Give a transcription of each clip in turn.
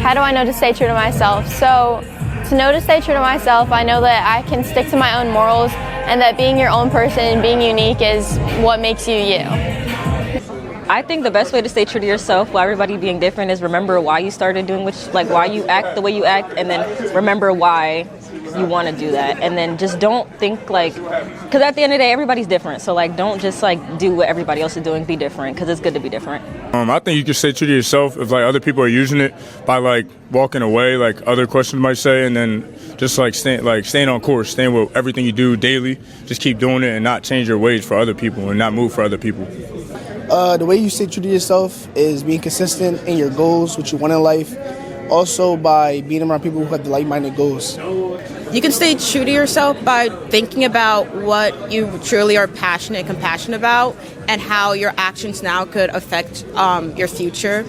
How do I know to stay true to myself? So to know to stay true to myself, I know that I can stick to my own morals and that being your own person and being unique is what makes you you. I think the best way to stay true to yourself while everybody being different is remember why you started doing why you act the way you act, and then remember why you want to do that, and then just don't think because at the end of the day everybody's different, so don't just do what everybody else is doing. Be different, because it's good to be different. I think you can stay true to yourself if other people are using it by walking away, other questions might say, and then just staying on course, staying with everything you do daily. Just keep doing it and not change your ways for other people and not move for other people. The way you stay true to yourself is being consistent in your goals, what you want in life. Also by being around people who have the like-minded goals. You can stay true to yourself by thinking about what you truly are passionate and compassionate about and how your actions now could affect your future.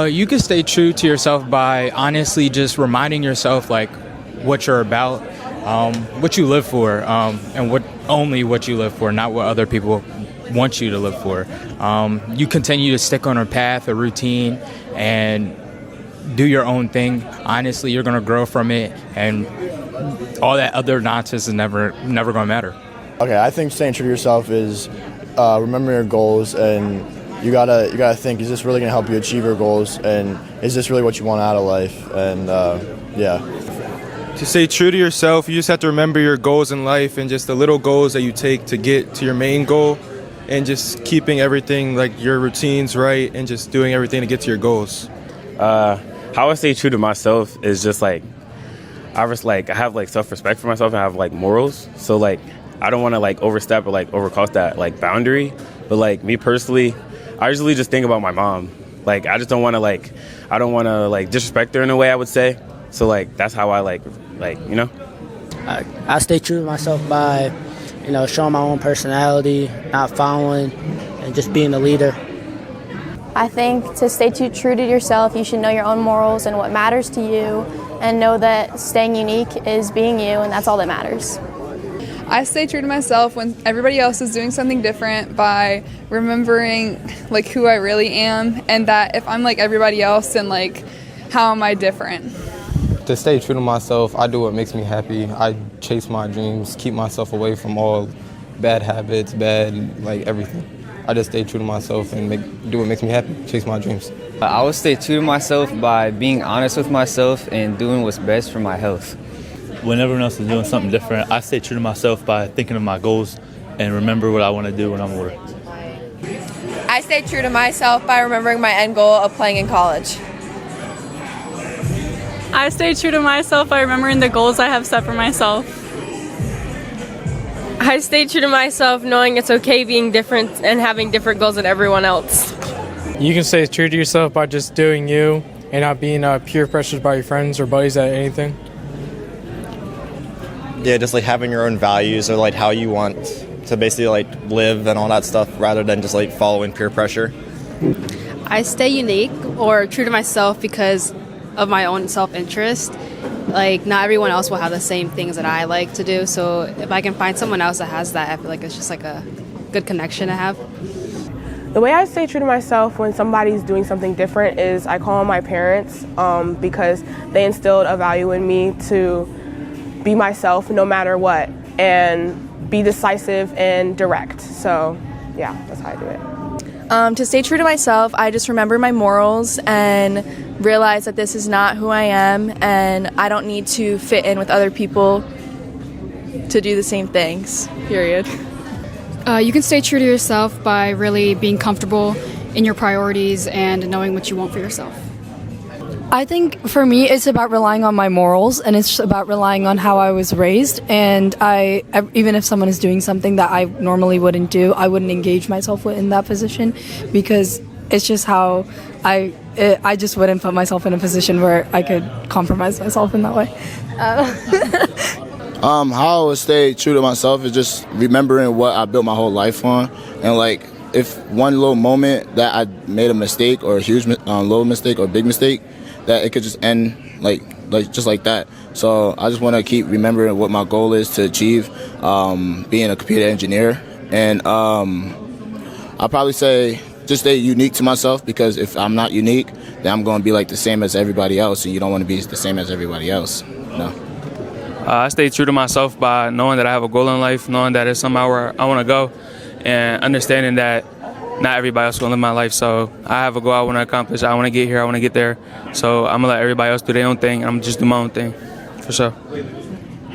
You can stay true to yourself by honestly just reminding yourself what you're about, what you live for, and only what you live for, not what other people want you to live for. You continue to stick on a path, a routine, and do your own thing. Honestly, you're going to grow from it, and all that other nonsense is never going to matter. Okay, I think staying true to yourself is remembering your goals, and you gotta think, is this really going to help you achieve your goals, and is this really what you want out of life? And yeah. To stay true to yourself, you just have to remember your goals in life and just the little goals that you take to get to your main goal, and just keeping everything your routines right and just doing everything to get to your goals. How I stay true to myself is just I have self-respect for myself and I have morals. So I don't want to overstep or overcross that boundary. But me personally, I usually just think about my mom. I just don't want to I don't want to disrespect her in a way, I would say. So that's how I I stay true to myself by showing my own personality, not following, and just being a leader. I think to stay true to yourself, you should know your own morals and what matters to you, and know that staying unique is being you, and that's all that matters. I stay true to myself when everybody else is doing something different by remembering who I really am, and that if I'm like everybody else, then how am I different? To stay true to myself, I do what makes me happy. I chase my dreams, keep myself away from all bad habits, everything. I just stay true to myself and do what makes me happy, chase my dreams. I would stay true to myself by being honest with myself and doing what's best for my health. When everyone else is doing something different, I stay true to myself by thinking of my goals and remember what I want to do when I'm older. I stay true to myself by remembering my end goal of playing in college. I stay true to myself by remembering the goals I have set for myself. I stay true to myself knowing it's okay being different and having different goals than everyone else. You can stay true to yourself by just doing you and not being peer pressured by your friends or buddies at anything. Yeah, just having your own values or how you want to basically live and all that stuff rather than just following peer pressure. I stay unique or true to myself because of my own self-interest. Not everyone else will have the same things that I like to do, so if I can find someone else that has that, I feel like it's just a good connection to have. The way I stay true to myself when somebody's doing something different is I call on my parents because they instilled a value in me to be myself no matter what and be decisive and direct. So yeah, that's how I do it. To stay true to myself, I just remember my morals and realize that this is not who I am, and I don't need to fit in with other people to do the same things, period. You can stay true to yourself by really being comfortable in your priorities and knowing what you want for yourself. I think for me it's about relying on my morals, and it's about relying on how I was raised, and even if someone is doing something that I normally wouldn't do, I wouldn't engage myself in that position because it's just how I just wouldn't put myself in a position where I could compromise myself in that way. How I would stay true to myself is just remembering what I built my whole life on, and if one little moment that I made a mistake or a huge little mistake or big mistake, that it could just end just like that. So I just want to keep remembering what my goal is to achieve, being a computer engineer, and I'll probably say just stay unique to myself, because if I'm not unique, then I'm going to be like the same as everybody else, and you don't want to be the same as everybody else. No. I stay true to myself by knowing that I have a goal in life, knowing that it's somewhere where I want to go, and understanding that not everybody else is going to live my life. So I have a goal I want to accomplish. I want to get here. I want to get there. So I'm going to let everybody else do their own thing. I'm just do my own thing, for sure.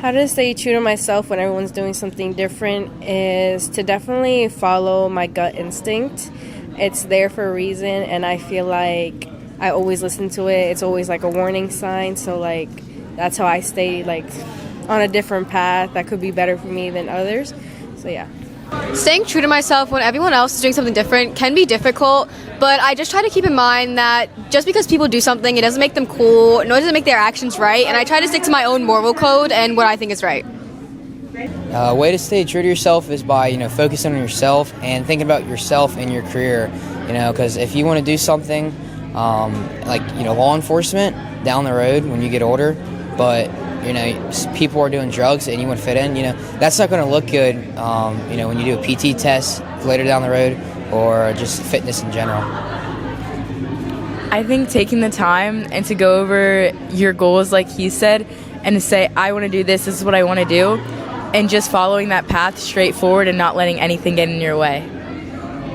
How to stay true to myself when everyone's doing something different is to definitely follow my gut instinct. It's there for a reason, and I feel like I always listen to it. It's always like a warning sign. So like that's how I stay like on a different path that could be better for me than others. So yeah. Staying true to myself when everyone else is doing something different can be difficult, but I just try to keep in mind that just because people do something, it doesn't make them cool, nor does it make their actions right, and I try to stick to my own moral code and what I think is right. Way to stay true to yourself is by, focusing on yourself and thinking about yourself and your career, because if you want to do something like, law enforcement down the road when you get older, but people are doing drugs and you want to fit in, that's not going to look good, when you do a PT test later down the road, or just fitness in general. I think taking the time and to go over your goals, like he said, and to say, I want to do this is what I want to do, and just following that path straight forward and not letting anything get in your way.